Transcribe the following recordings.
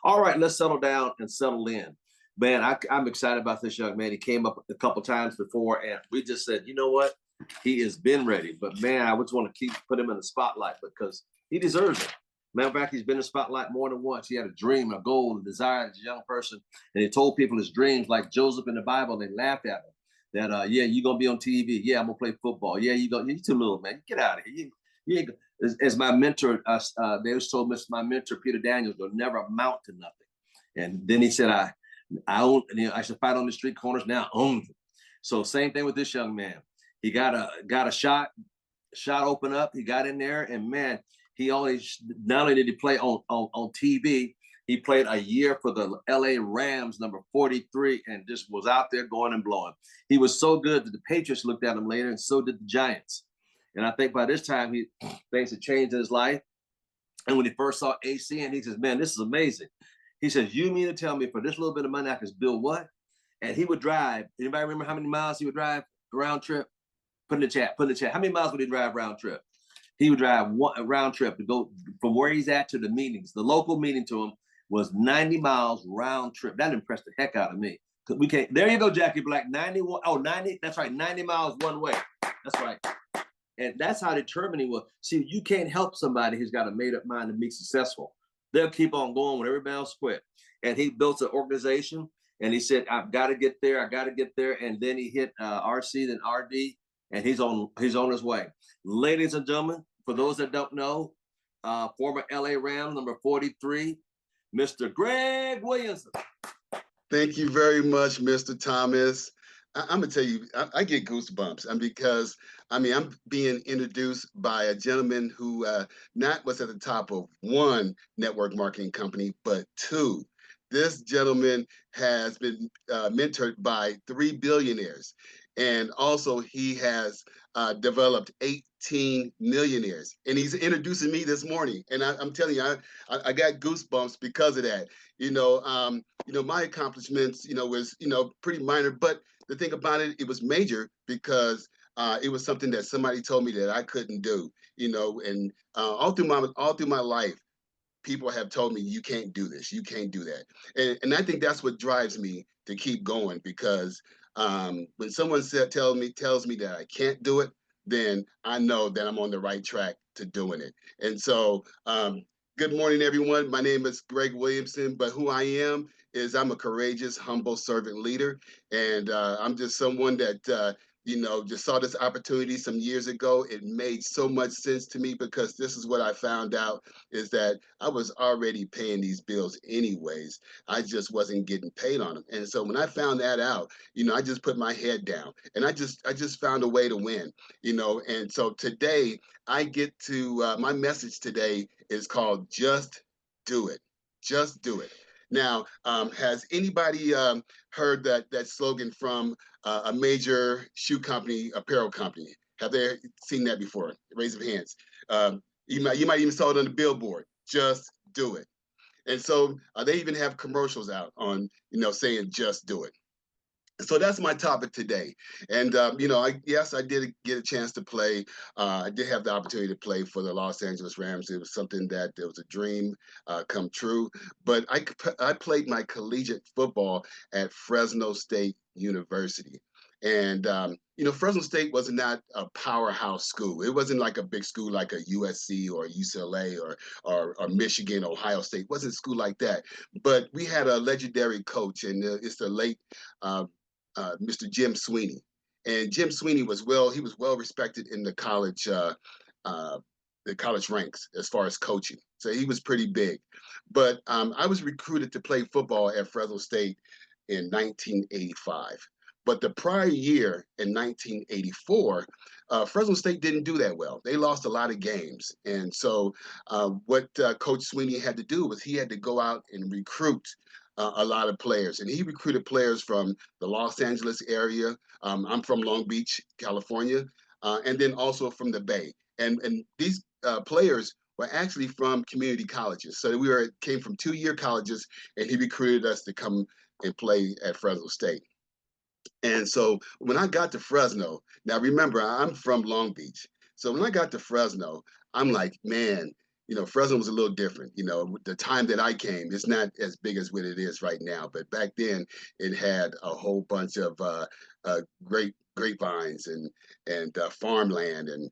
All right, let's settle down and settle in. Man, I'm excited about this young man. He came up a couple times before, and we just said, you know what? He has been ready. But man, I just want to put him in the spotlight because he deserves it. Matter of fact, he's been in the spotlight more than once. He had a dream, a goal, a desire as a young person, and he told people his dreams, like Joseph in the Bible. And they laughed at him. That yeah, you're gonna be on TV. Yeah, I'm gonna play football. Yeah, you're too little, man. Get out of here. You ain't, as my mentor, they always told me, my mentor Peter Daniels, will never amount to nothing. And then he said, I own, I should fight on the street corners. Now I own them. So same thing with this young man. He got a shot open up. He got in there, and man, he always, not only did he play on TV, he played a year for the LA Rams, number 43, and just was out there going and blowing. He was so good that the Patriots looked at him later, and so did the Giants. And I think by this time, things had changed in his life. And when he first saw AC, and he says, man, this is amazing. He says, you mean to tell me for this little bit of money I can build what? And he would drive. Anybody remember how many miles he would drive round trip? Put in the chat. How many miles would he drive round trip? He would drive a round trip to go from where he's at to the meetings. The local meeting to him was 90 miles round trip. That impressed the heck out of me. We can't. There you go, Jackie Black. 91. Oh, 90. That's right. 90 miles one way. That's right. And that's how determined he was. See, you can't help somebody who's got a made-up mind to be successful. They'll keep on going when everybody else quit. And he built an organization, and he said, I've got to get there. I got to get there. And then he hit RC, then RD, and he's on his way. Ladies and gentlemen, for those that don't know, former LA Rams, number 43, Mr. Greg Williamson. Thank you very much, Mr. Thomas. I'm gonna tell you, I get goosebumps, and because I'm being introduced by a gentleman who not was at the top of one network marketing company, but two. This gentleman has been mentored by 3 billionaires, and also he has developed 18 millionaires. And he's introducing me this morning, and I'm telling you, I got goosebumps because of that. My accomplishments, was pretty minor, but the thing about it, it was major because it was something that somebody told me that I couldn't do. And all through my life, people have told me, you can't do this, you can't do that. And I think that's what drives me to keep going, because when someone tells me that I can't do it, then I know that I'm on the right track to doing it. And so good morning, everyone. My name is Greg Williamson, but who I am is I'm a courageous, humble servant leader. And I'm just someone that just saw this opportunity some years ago. It made so much sense to me because this is what I found out, is that I was already paying these bills anyways. I just wasn't getting paid on them. And so when I found that out, I just put my head down, and I just found a way to win, And so today I get to, my message today is called Just Do It. Just do it. Now, has anybody heard that slogan from a major shoe company, apparel company? Have they seen that before? Raise your hands. You might even saw it on the billboard. Just do it. And so they even have commercials out on saying just do it. So that's my topic today. And, I did get a chance to play. I did have the opportunity to play for the Los Angeles Rams. It was something that was a dream come true. But I played my collegiate football at Fresno State University. And, Fresno State was not a powerhouse school. It wasn't like a big school like a USC or UCLA or Michigan, Ohio State. It wasn't a school like that. But we had a legendary coach, and it's the late Mr. Jim Sweeney. And Jim Sweeney was well respected in the college ranks as far as coaching. So he was pretty big. But I was recruited to play football at Fresno State in 1985. But the prior year in 1984, Fresno State didn't do that well. They lost a lot of games. And so what Coach Sweeney had to do was he had to go out and recruit a lot of players. And he recruited players from the Los Angeles area. I'm from Long Beach, California, and then also from the Bay. And these players were actually from community colleges. So we came from 2-year colleges, and he recruited us to come and play at Fresno State. And so when I got to Fresno, now remember, I'm from Long Beach. So when I got to Fresno, I'm like, man, Fresno was a little different. The time that I came, it's not as big as what it is right now. But back then, it had a whole bunch of great grapevines and farmland, and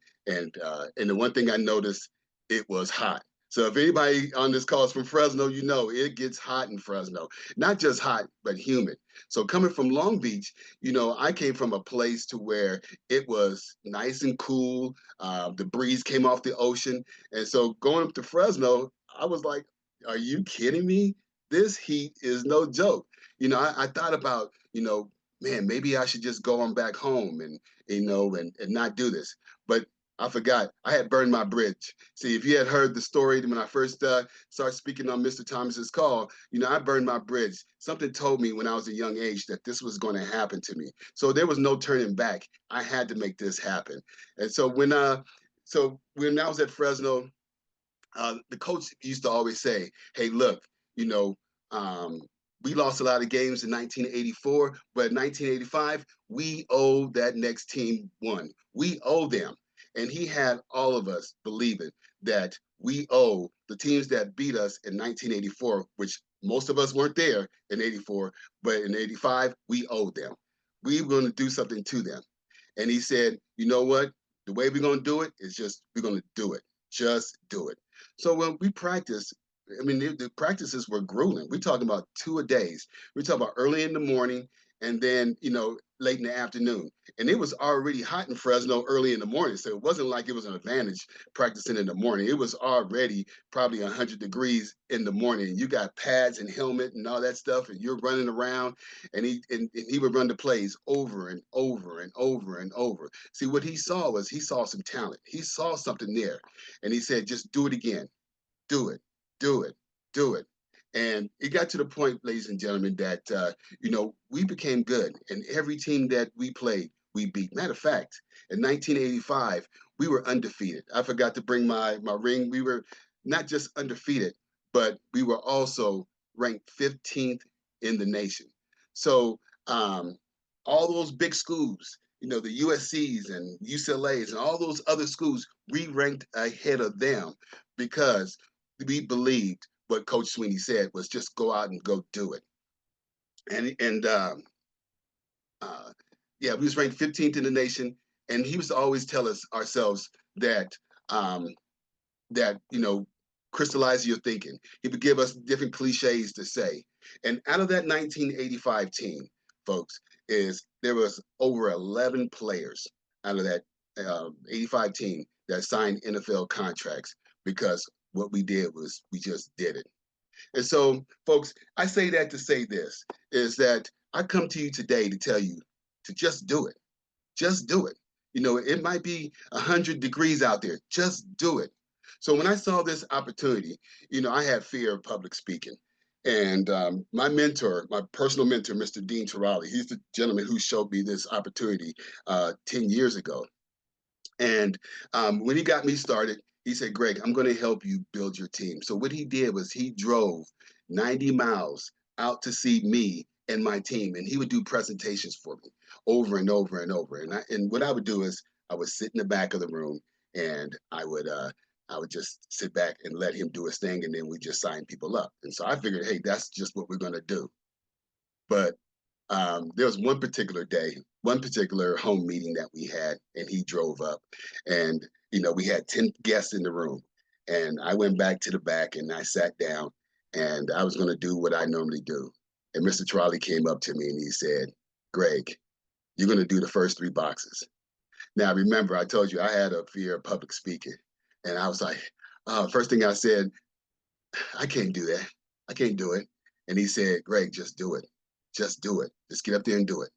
the one thing I noticed, it was hot. So if anybody on this call is from Fresno, it gets hot in Fresno. Not just hot, but humid. So coming from Long Beach, I came from a place to where it was nice and cool. The breeze came off the ocean. And so going up to Fresno, I was like, are you kidding me? This heat is no joke. I thought about, man, maybe I should just go on back home and not do this. But I forgot. I had burned my bridge. See, if you had heard the story when I first started speaking on Mr. Thomas's call, I burned my bridge. Something told me when I was a young age that this was going to happen to me. So there was no turning back. I had to make this happen. And so when I was at Fresno, the coach used to always say, "Hey, look, we lost a lot of games in 1984, but in 1985, we owe that next team one. We owe them." And he had all of us believing that we owe the teams that beat us in 1984, which most of us weren't there in 84, but in 85, we owe them. We were going to do something to them. And he said, you know what? The way we're going to do it is we're going to do it. Just do it. So when we practice, the practices were grueling. We're talking about 2 a days. We're talking about early in the morning and then, late in the afternoon. And it was already hot in Fresno early in the morning. So it wasn't like it was an advantage practicing in the morning. It was already probably 100 degrees in the morning. You got pads and helmet and all that stuff, and you're running around, and he would run the plays over and over and over and over. See, what he saw some talent. He saw something there. And he said, just do it again. Do it, do it, do it. And it got to the point, ladies and gentlemen, that, we became good. And every team that we played, we beat. Matter of fact, in 1985, we were undefeated. I forgot to bring my ring. We were not just undefeated, but we were also ranked 15th in the nation. So all those big schools, the USCs and UCLAs and all those other schools, we ranked ahead of them because we believed what Coach Sweeney said was just go out and go do it. We was ranked 15th in the nation, and he used to always tell us ourselves that crystallize your thinking. He would give us different cliches to say. And out of that 1985 team, folks, there was over 11 players out of that 85 team that signed NFL contracts because what we did was we just did it. And so, folks, I say that to say this, is that I come to you today to tell you to just do it. Just do it. It might be 100 degrees out there. Just do it. So when I saw this opportunity, I had fear of public speaking. And my mentor, my personal mentor, Mr. Dean Terali, he's the gentleman who showed me this opportunity 10 years ago. And when he got me started, he said, Greg, I'm going to help you build your team. So what he did was he drove 90 miles out to see me and my team, and he would do presentations for me over and over and over. And what I would do is I would sit in the back of the room, and I would just sit back and let him do his thing, and then we just sign people up. And so I figured, hey, that's just what we're going to do. But there was one particular day, one particular home meeting that we had, and he drove up, and we had 10 guests in the room, and I went back to the back and I sat down, and I was going to do what I normally do. And Mr. Trolley came up to me and he said, Greg, you're going to do the first 3 boxes. Now, remember, I told you I had a fear of public speaking, and I was like, first thing I said, I can't do that. I can't do it. And he said, Greg, just do it. Just do it. Just get up there and do it.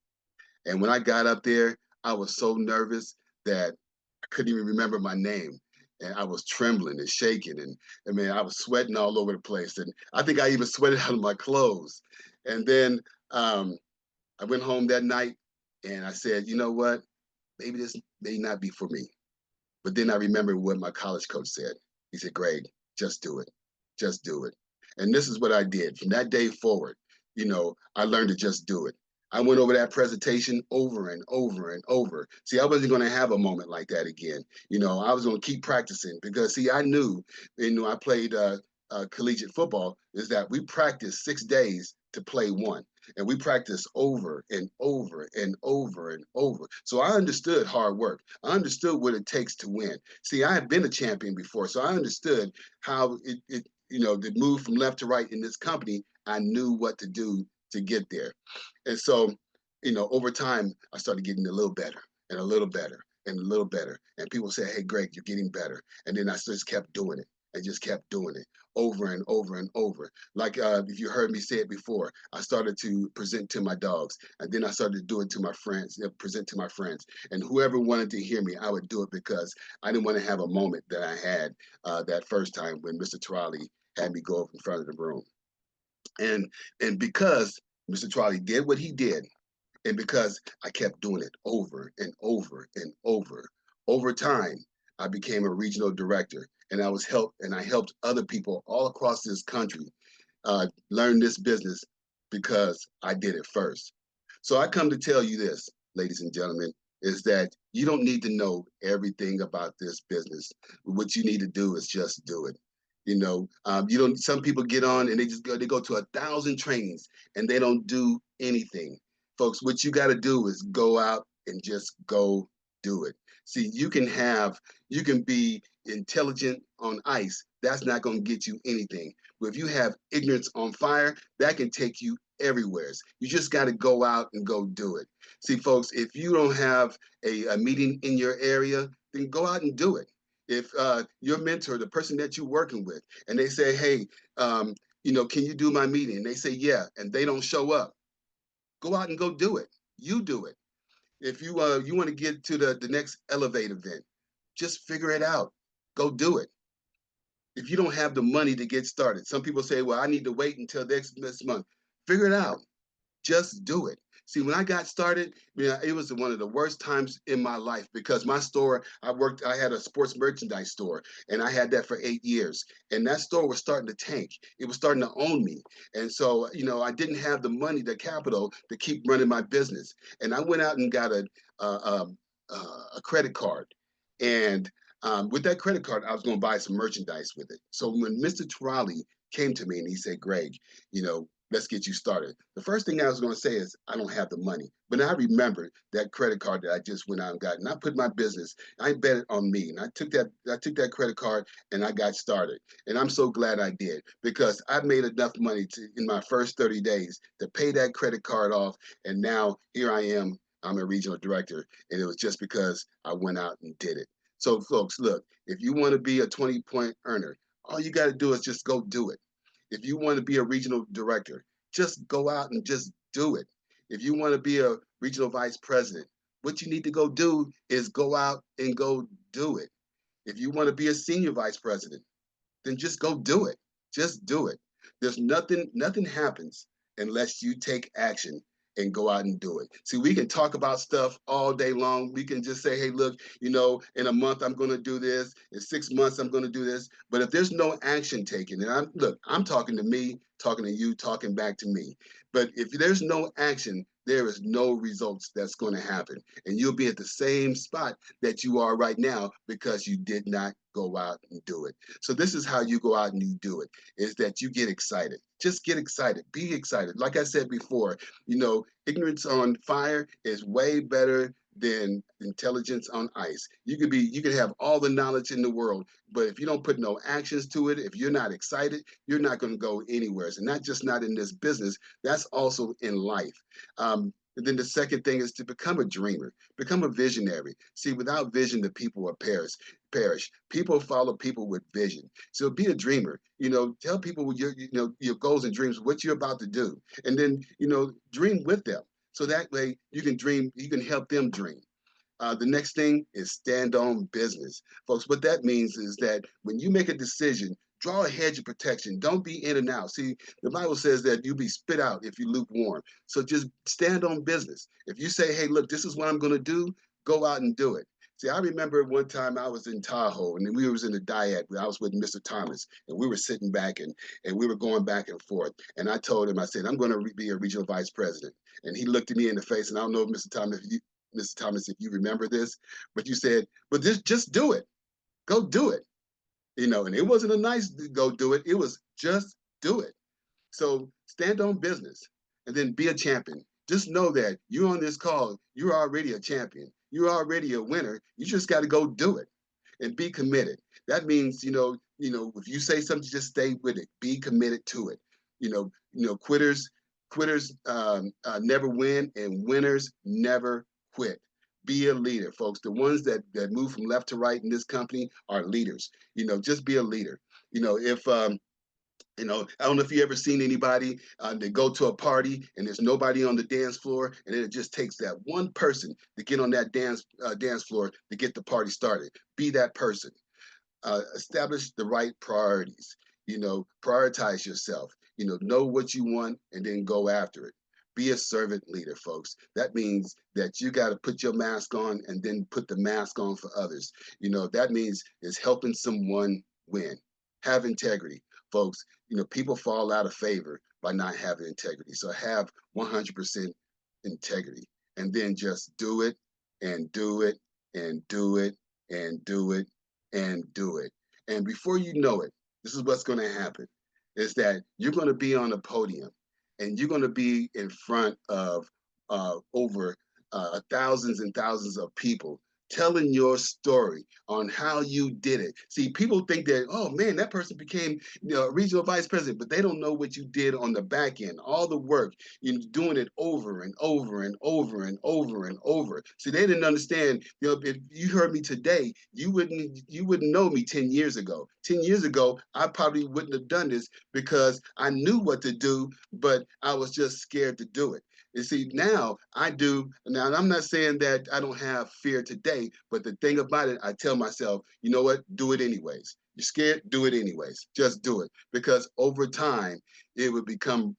And when I got up there, I was so nervous that I couldn't even remember my name. And I was trembling and shaking. And I was sweating all over the place. And I think I even sweated out of my clothes. And then I went home that night and I said, you know what? Maybe this may not be for me. But then I remember what my college coach said. He said, Greg, just do it. Just do it. And this is what I did. From that day forward, I learned to just do it. I went over that presentation over and over and over. See, I wasn't going to have a moment like that again. You know, I was going to keep practicing because, see, I knew, you know, I played collegiate football, is that we practiced 6 days to play one. And we practiced over and over and over and over. So I understood hard work. I understood what it takes to win. See, I had been a champion before, so I understood how you know, to move from left to right in this company. I knew what to do to get there. And so, you know, over time, I started getting a little better and a little better and a little better. And people say, hey, Greg, you're getting better. And then I just kept doing it and just kept doing it over and over and over. Like if you heard me say it before, I started to present to my dogs. And then I started to do it to my friends, present to my friends. And whoever wanted to hear me, I would do it because I didn't want to have a moment that I had that first time when Mr. Trolley had me go up in front of the room. And because Mr. Trolley did what he did, and because I kept doing it over and over and over time, I became a regional director, and I helped other people all across this country learn this business because I did it first. So I come to tell you this, ladies and gentlemen, is that you don't need to know everything about this business. What you need to do is just do it. You know, you don't. Some people get on and they go to 1,000 trainings and they don't do anything. Folks, what you got to do is go out and just go do it. See, you can be intelligent on ice. That's not going to get you anything. But if you have ignorance on fire, that can take you everywhere. You just got to go out and go do it. See, folks, if you don't have a meeting in your area, then go out and do it. If your mentor, the person that you're working with, and they say, hey, you know, can you do my meeting? And they say, yeah, and they don't show up, go out and go do it. You do it. If you want to get to the next Elevate event, just figure it out. Go do it. If you don't have the money to get started, some people say, well, I need to wait until next month. Figure it out. Just do it. See, when I got started, it was one of the worst times in my life because my store, I had a sports merchandise store, and I had that for 8 years. And that store was starting to tank. It was starting to own me. And so, you know, I didn't have the money, the capital to keep running my business. And I went out and got a credit card. And with that credit card, I was going to buy some merchandise with it. So when Mr. Trolley came to me and he said, Greg, you know, let's get you started. The first thing I was going to say is, I don't have the money. But I remembered that credit card that I just went out and got, and I put my business, I bet it on me. And I took that credit card and I got started. And I'm so glad I did because I made enough money in my first 30 days to pay that credit card off. And now here I am. I'm a regional director. And it was just because I went out and did it. So folks, look, if you want to be a 20-point earner, all you got to do is just go do it. If you want to be a regional director, just go out and just do it. If you want to be a regional vice president, what you need to go do is go out and go do it. If you want to be a senior vice president, then just go do it. Just do it. There's nothing happens unless you take action and go out and do it. See, we can talk about stuff all day long. We can just say, hey, look, you know, in a month, I'm going to do this. In 6 months, I'm going to do this. But if there's no action taken, and I'm talking to me, talking to you, talking back to me. But if there's no action, there is no results that's going to happen. And you'll be at the same spot that you are right now because you did not go out and do it. So this is how you go out and you do it, is that you get excited. Just get excited. Be excited. Like I said before, you know, ignorance on fire is way better than intelligence on ice. You could have all the knowledge in the world, but if you don't put no actions to it, if you're not excited, you're not going to go anywhere. And not just not in this business, that's also in life. And then the second thing is to become a dreamer, become a visionary. See, without vision, the people will perish. People follow people with vision. So be a dreamer. You know, tell people your goals and dreams, what you're about to do, and then dream with them. So that way you can dream, you can help them dream. The next thing is stand on business. Folks, what that means is that when you make a decision, draw a hedge of protection. Don't be in and out. See, the Bible says that you'll be spit out if you lukewarm. So just stand on business. If you say, hey, look, this is what I'm going to do, go out and do it. See, I remember one time I was in Tahoe and we was in the Diet. I was with Mr. Thomas and we were sitting back and we were going back and forth. And I told him, I said, I'm going to be a regional vice president. And he looked at me in the face, and I don't know, Mr. Thomas, if you remember this, but you said, but just do it. Go do it. You know, and it wasn't a nice go do it. It was just do it. So stand on business and then be a champion. Just know that you're on this call, you're already a champion. You're already a winner. You just got to go do it and be committed. That means, you know, if you say something, just stay with it. Be committed to it. Quitters never win, and winners never quit. Be a leader, folks. The ones that move from left to right in this company are leaders. Just be a leader. I don't know if you ever seen anybody that go to a party and there's nobody on the dance floor, and it just takes that one person to get on that dance floor to get the party started. Be that person. Establish the right priorities. Prioritize yourself. Know what you want and then go after it. Be a servant leader, folks. That means that you got to put your mask on and then put the mask on for others. That means is helping someone win. Have integrity, folks. People fall out of favor by not having integrity. So have 100% integrity, and then just do it and do it and do it and do it and do it. And before you know it, this is what's going to happen, is that you're going to be on a podium and you're going to be in front of over thousands and thousands of people telling your story on how you did it. See, people think that, oh man, that person became a regional vice president, but they don't know what you did on the back end, all the work, doing it over and over and over and over and over. See, they didn't understand, if you heard me today, you wouldn't know me 10 years ago. 10 years ago, I probably wouldn't have done this because I knew what to do, but I was just scared to do it. You see, now I do. Now, and I'm not saying that I don't have fear today, but the thing about it, I tell myself, you know what? Do it anyways. You're scared? Do it anyways. Just do it. Because over time, it would become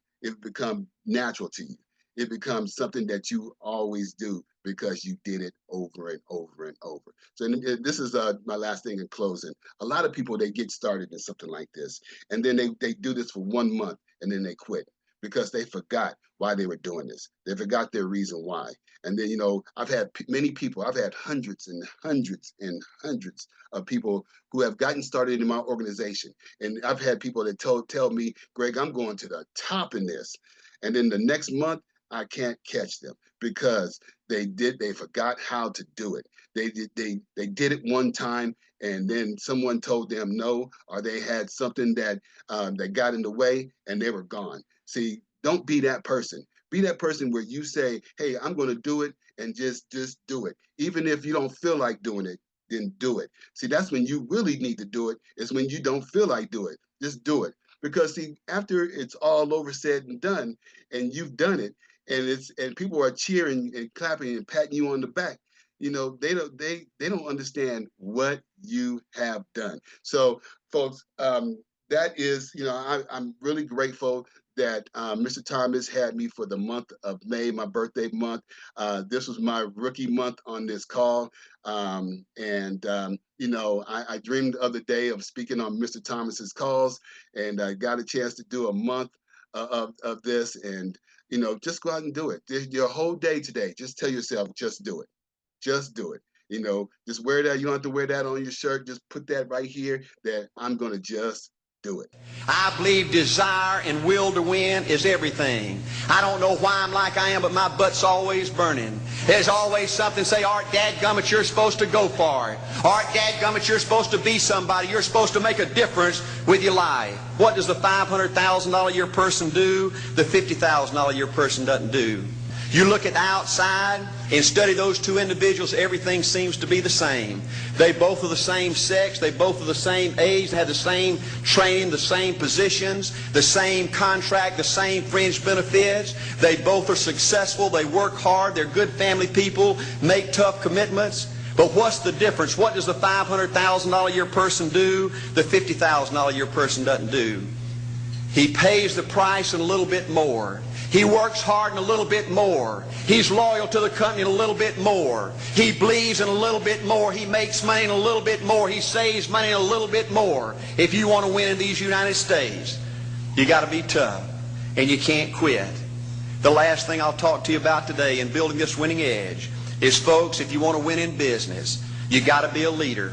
natural to you. It becomes something that you always do because you did it over and over and over. So this is my last thing in closing. A lot of people, they get started in something like this, and then they do this for 1 month, and then they quit, because they forgot why they were doing this. They forgot their reason why. And then, I've had many people, I've had hundreds and hundreds and hundreds of people who have gotten started in my organization. And I've had people that tell me, Greg, I'm going to the top in this. And then the next month, I can't catch them because they forgot how to do it. They did it one time, and then someone told them no, or they had something that got in the way, and they were gone. See, don't be that person. Be that person where you say, hey, I'm going to do it, and just do it. Even if you don't feel like doing it, then do it. See, that's when you really need to do it, is when you don't feel like doing it. Just do it. Because see, after it's all over, said and done, and you've done it, and people are cheering and clapping and patting you on the back, they don't understand what you have done. So, folks, that is, I'm really grateful that Mr. Thomas had me for the month of May, my birthday month. This was my rookie month on this call. I dreamed the other day of speaking on Mr. Thomas's calls, and I got a chance to do a month of this, and, just go out and do it. Your whole day today, just tell yourself, just do it. Just do it. Just wear that. You don't have to wear that on your shirt. Just put that right here, that I'm going to just do it. I believe desire and will to win is everything. I don't know why I'm like I am, but my butt's always burning. There's always something, say, Art, dadgummit, you're supposed to go for it. Art, dadgummit, you're supposed to be somebody. You're supposed to make a difference with your life. What does the $500,000 a year person do? The $50,000 a year person doesn't do. You look at the outside and study those two individuals, everything seems to be the same. They both are the same sex, they both are the same age, they have the same training, the same positions, the same contract, the same fringe benefits. They both are successful, they work hard, they're good family people, make tough commitments. But what's the difference? What does the $500,000 a year person do? The $50,000 a year person doesn't do. He pays the price and a little bit more. He works hard and a little bit more. He's loyal to the company and a little bit more. He believes in a little bit more. He makes money and a little bit more. He saves money and a little bit more. If you want to win in these United States, you got to be tough and you can't quit. The last thing I'll talk to you about today in building this winning edge is, folks, if you want to win in business, you got to be a leader.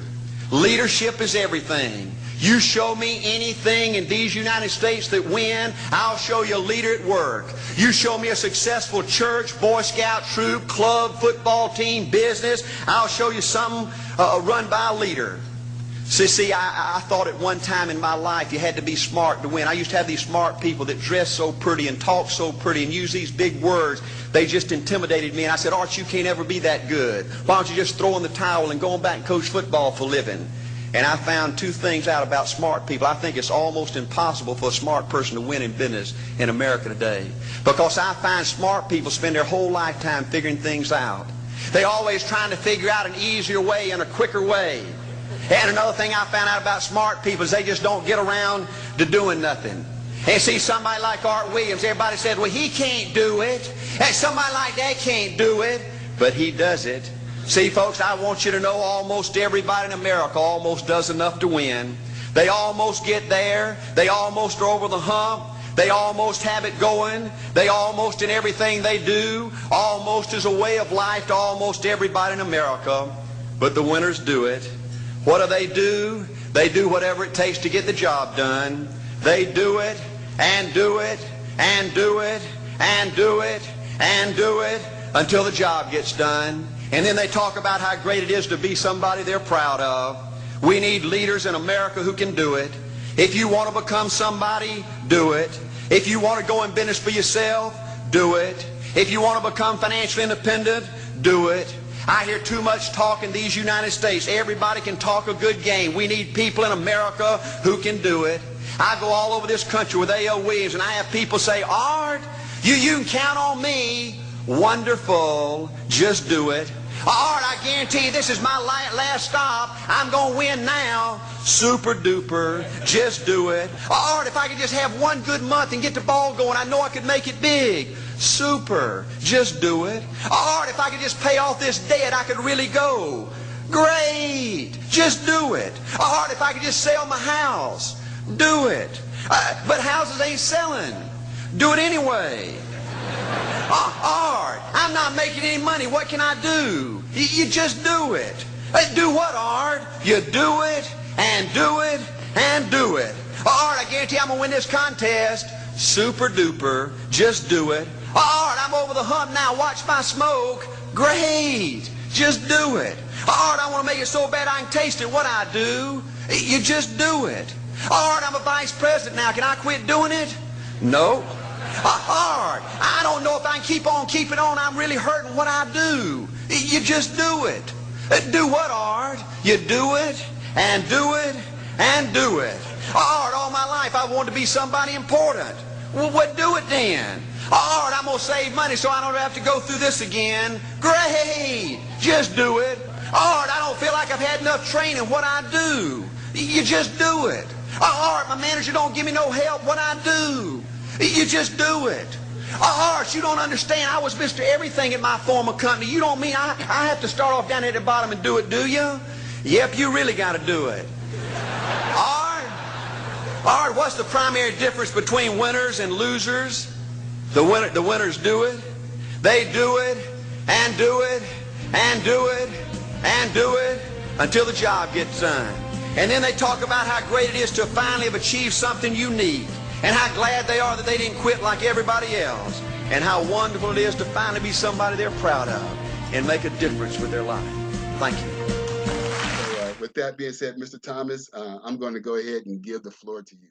Leadership is everything. You show me anything in these United States that win, I'll show you a leader at work. You show me a successful church, Boy Scout troop, club, football team, business, I'll show you something run by a leader. See, I thought at one time in my life you had to be smart to win. I used to have these smart people that dress so pretty and talk so pretty and use these big words. They just intimidated me. And I said, Art, you can't ever be that good. Why don't you just throw in the towel and go on back and coach football for a living? And I found two things out about smart people. I think it's almost impossible for a smart person to win in business in America today. Because I find smart people spend their whole lifetime figuring things out. They're always trying to figure out an easier way and a quicker way. And another thing I found out about smart people is they just don't get around to doing nothing. And see, somebody like Art Williams, everybody said, well, he can't do it. And somebody like that can't do it. But he does it. See, folks, I want you to know almost everybody in America almost does enough to win. They almost get there. They almost are over the hump. They almost have it going. They almost in everything they do, almost is a way of life to almost everybody in America. But the winners do it. What do? They do whatever it takes to get the job done. They do it and do it and do it and do it and do it until the job gets done. And then they talk about how great it is to be somebody they're proud of. We need leaders in America who can do it. If you want to become somebody, do it. If you want to go in business for yourself, do it. If you want to become financially independent, do it. I hear too much talk in these United States. Everybody can talk a good game. We need people in America who can do it. I go all over this country with A.L. Williams, and I have people say, Art, you can count on me. Wonderful. Just do it. Art, I guarantee you this is my last stop. I'm going to win now. Super duper. Just do it. Art, if I could just have one good month and get the ball going, I know I could make it big. Super. Just do it. Art, if I could just pay off this debt, I could really go. Great. Just do it. Art, if I could just sell my house. Do it. But houses ain't selling. Do it anyway. Art, I'm not making any money. What can I do? You just do it. Do what, Art? You do it and do it and do it. Art, I guarantee I'm going to win this contest. Super duper. Just do it. Art, I'm over the hump now. Watch my smoke. Great. Just do it. Art, I want to make it so bad I can taste it. What I do? You just do it. Art, I'm a vice president now. Can I quit doing it? No. Art, I don't know if I can keep on keeping on. I'm really hurting. What I do? You just do it. Do what, Art? You do it and do it and do it. Art, all my life I wanted to be somebody important. Well, what do it then? Art, I'm going to save money so I don't have to go through this again. Great. Just do it. Art, I don't feel like I've had enough training. What I do? You just do it. Art, my manager don't give me no help. What I do? You just do it. Art, you don't understand. I was Mr. Everything at my former company. You don't mean I have to start off down at the bottom and do it, do you? Yep, you really got to do it. Art, what's the primary difference between winners and losers? The winners do it. They do it and do it and do it and do it until the job gets done. And then they talk about how great it is to finally have achieved something unique, and how glad they are that they didn't quit like everybody else, and how wonderful it is to finally be somebody they're proud of and make a difference with their life. Thank you. So, with that being said, Mr. Thomas, I'm going to go ahead and give the floor to you.